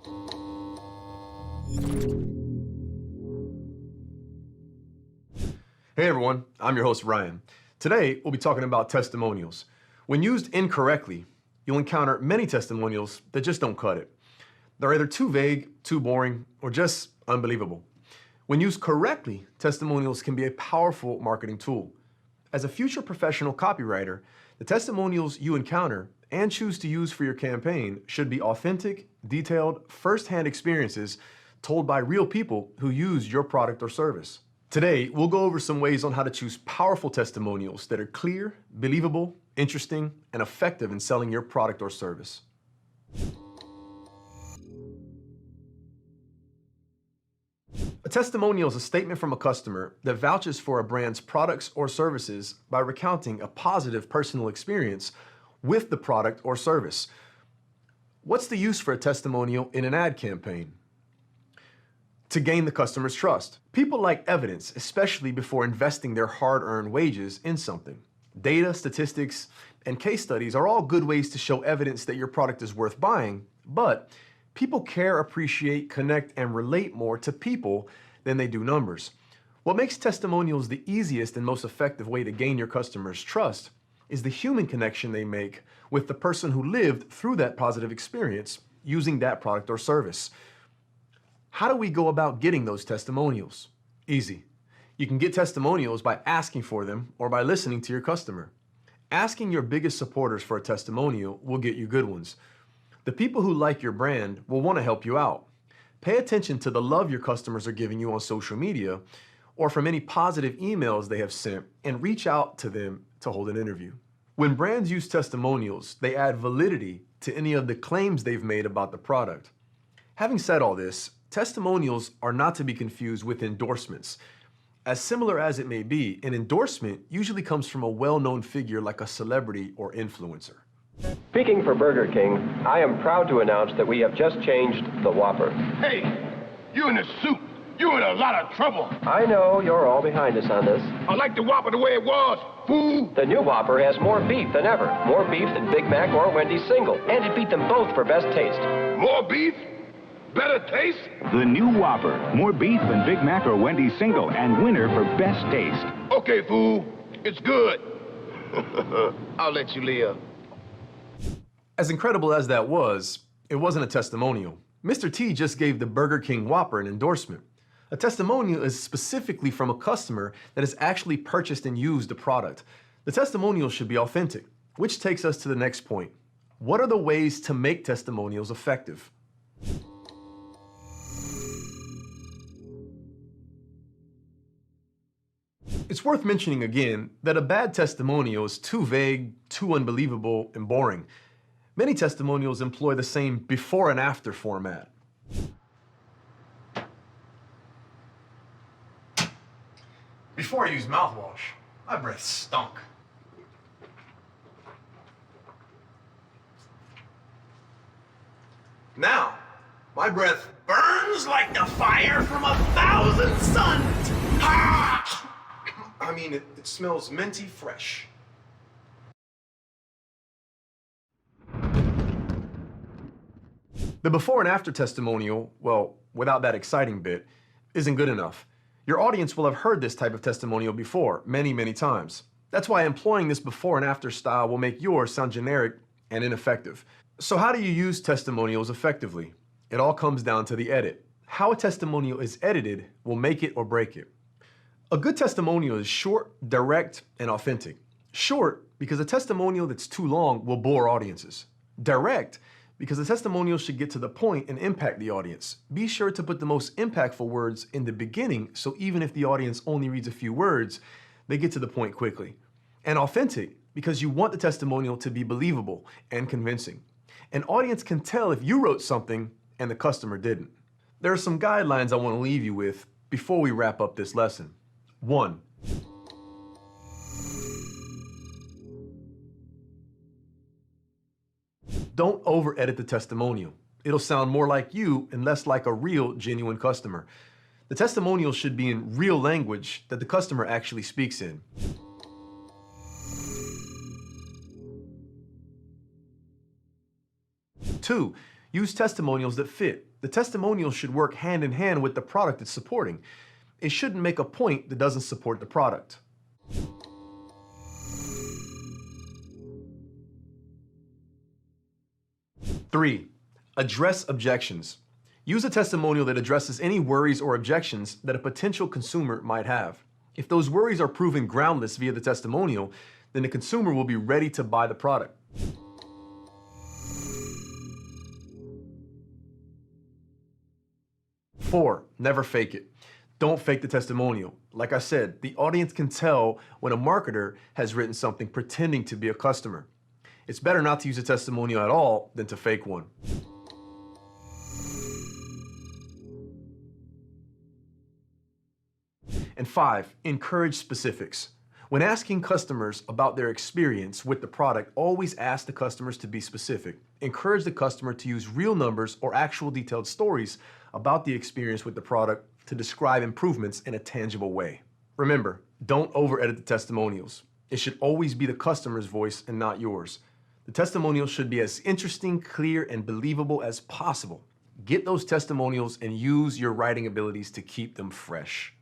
Hey everyone, I'm your host Ryan. Today we'll be talking about testimonials. When used incorrectly, you'll encounter many testimonials that just don't cut it. They're either too vague, too boring, or just unbelievable. When used correctly, testimonials can be a powerful marketing tool. As a future professional copywriter, the testimonials you encounter and choose to use for your campaign should be authentic, detailed, first-hand experiences told by real people who use your product or service. Today, we'll go over some ways on how to choose powerful testimonials that are clear, believable, interesting, and effective in selling your product or service. A testimonial is a statement from a customer that vouches for a brand's products or services by recounting a positive personal experience with the product or service. What's the use for a testimonial in an ad campaign? To gain the customer's trust. People like evidence, especially before investing their hard-earned wages in something. Data, statistics, and case studies are all good ways to show evidence that your product is worth buying, but people care, appreciate, connect, and relate more to people than they do numbers. What makes testimonials the easiest and most effective way to gain your customers' trust is the human connection they make with the person who lived through that positive experience using that product or service. How do we go about getting those testimonials? Easy. You can get testimonials by asking for them or by listening to your customer. Asking your biggest supporters for a testimonial will get you good ones. The people who like your brand will want to help you out. Pay attention to the love your customers are giving you on social media or from any positive emails they have sent, and reach out to them to hold an interview. When brands use testimonials, they add validity to any of the claims they've made about the product. Having said all this, testimonials are not to be confused with endorsements. As similar as it may be, an endorsement usually comes from a well-known figure like a celebrity or influencer. Speaking for Burger King, I am proud to announce that we have just changed the Whopper. Hey, you in a suit. You in a lot of trouble. I know you're all behind us on this. I like the Whopper the way it was, fool. The new Whopper has more beef than ever. More beef than Big Mac or Wendy's single. And it beat them both for best taste. More beef? Better taste? The new Whopper. More beef than Big Mac or Wendy's single, and winner for best taste. Okay, fool. It's good. I'll let you live. As incredible as that was, it wasn't a testimonial. Mr. T just gave the Burger King Whopper an endorsement. A testimonial is specifically from a customer that has actually purchased and used the product. The testimonial should be authentic, which takes us to the next point. What are the ways to make testimonials effective? It's worth mentioning again that a bad testimonial is too vague, too unbelievable, and boring. Many testimonials employ the same before and after format. Before I used mouthwash, my breath stunk. Now, my breath burns like the fire from 1,000 suns. Ah! I mean, it smells minty fresh. The before and after testimonial, well, without that exciting bit, isn't good enough. Your audience will have heard this type of testimonial before, many, many times. That's why employing this before and after style will make yours sound generic and ineffective. So how do you use testimonials effectively? It all comes down to the edit. How a testimonial is edited will make it or break it. A good testimonial is short, direct, and authentic. Short, because a testimonial that's too long will bore audiences. Direct, because the testimonial should get to the point and impact the audience. Be sure to put the most impactful words in the beginning, so even if the audience only reads a few words, they get to the point quickly. And authentic, because you want the testimonial to be believable and convincing. An audience can tell if you wrote something and the customer didn't. There are some guidelines I want to leave you with before we wrap up this lesson. 1. Don't over-edit the testimonial. It'll sound more like you and less like a real, genuine customer. The testimonial should be in real language that the customer actually speaks in. 2, use testimonials that fit. The testimonial should work hand in hand with the product it's supporting. It shouldn't make a point that doesn't support the product. Three, address objections. Use a testimonial that addresses any worries or objections that a potential consumer might have. If those worries are proven groundless via the testimonial, then the consumer will be ready to buy the product. Four, never fake it. Don't fake the testimonial. Like I said, the audience can tell when a marketer has written something pretending to be a customer. It's better not to use a testimonial at all than to fake one. And five, encourage specifics. When asking customers about their experience with the product, always ask the customers to be specific. Encourage the customer to use real numbers or actual detailed stories about the experience with the product to describe improvements in a tangible way. Remember, don't over-edit the testimonials. It should always be the customer's voice and not yours. The testimonial should be as interesting, clear, and believable as possible. Get those testimonials and use your writing abilities to keep them fresh.